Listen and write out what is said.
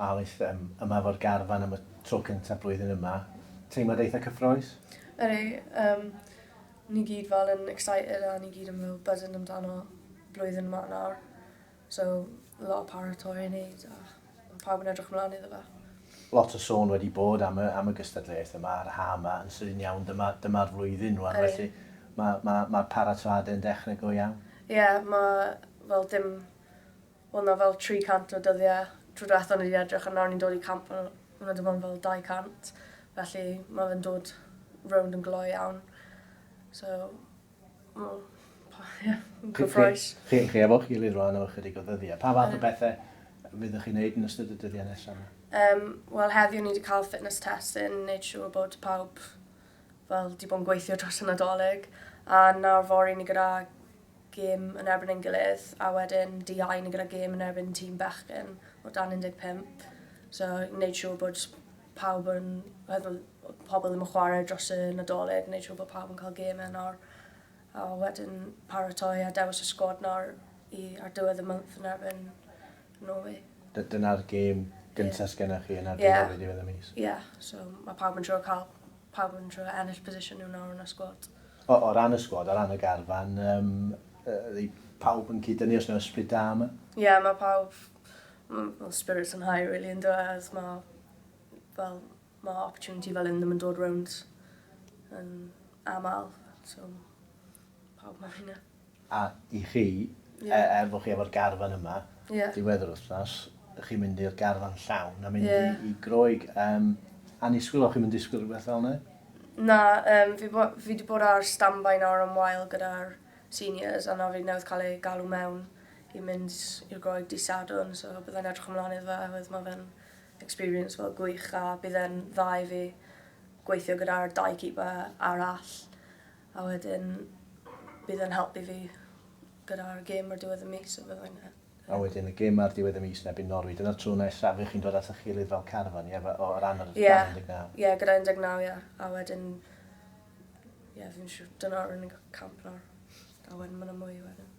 Alice yma fo'r garfan am y tro cyntaf blwyddyn yma. Teimlad eitha cyffroes? Ni gyd fel yn excited a ni gyd yn fel buzzing amdano blwyddyn yma nawr. So, lot o paratoi i wneud a pawb yn edrych ymlaen iddo fe. Lot o sôn wedi bod am y gystadleuaeth yma, ar y ha yma, yn sydyn iawn, dyma'r flwyddyn nhw. Felly mae'r paratoadau yn dechrau go iawn. Ie, mae fel dim... Wel, na fel 300 o dyddiau trwy diwethaf ni wedi edrych a nawr ni'n dod i camp hwnna dim ond fel 200. Felly mae fe'n dod rownd yn gloi iawn. So, yn gyffroes. Chi efo'ch gilydd rwan o chydig o ddyddiau. Pa fath o bethau fyddwch chi'n neud yn ystod y dyddiau nesaf yma? Wel, heddiw ni wedi cael fitness testing, wneud siŵr bod pawb fel di bod yn gweithio dros y Nadolig. A nawr fori ni gyda gêm yn erbyn ein gilydd, a wedyn di-ai ni gyda gêm yn erbyn tîm bechgyn o dan 15. So, wneud siŵr bod pawb yn... pobl ddim yn chwarae dros y Nadolig, wneud siŵr bod pawb yn cael gêm nawr. A wedyn paratoi a dewis y sgwad nawr ar diwedd y month yn erbyn Norwy. Dyna'r gêm gyntaf gennych chi yn erbyn Norwy diwedd y mis? Ie, so mae pawb yn trio ennill position nhw nawr yn y sgwad. O ran y sgwad, o ran y garfan, pawb yn cyd-dynnu os yna ysbryd da yma? Ie, mae pawb, well, spirits yn high really yn dweud, mae opportunity fel un ddim yn dod rownd yn aml, so pawb mae hynna. A i chi, fod chi efo'r garfan yma, diwedd yr wythnos, chi'n mynd i'r garfan llawn a mynd i Groeg. Anisgwyl o'ch chi'n mynd i disgwyl rhywbeth fel yna? Na, fi wedi bod ar stand-by nawr am wael gyda'r seniors a na fi newydd cael ei galw mewn i mynd i'r Groeg dydd Sadwrn, so byddai'n edrych ymlaen iddo fe, oedd mae fe'n experience fel gwych a byddai'n dda i fi gweithio gyda'r 2 keeper arall a wedyn byddai'n helpu fi gyda'r gêm ar diwedd y mis o byddai'n A wedyn y gêm ar diwedd y mis nebyn Norwy, dyna'r tro nesaf chi'n dod at eich gilydd fel carfan, o ran yr 19? Ie, gyda 19, ie. A wedyn, fi'n siŵr, dyna'r unig camp nawr. A wedyn mae'n mwy wedyn.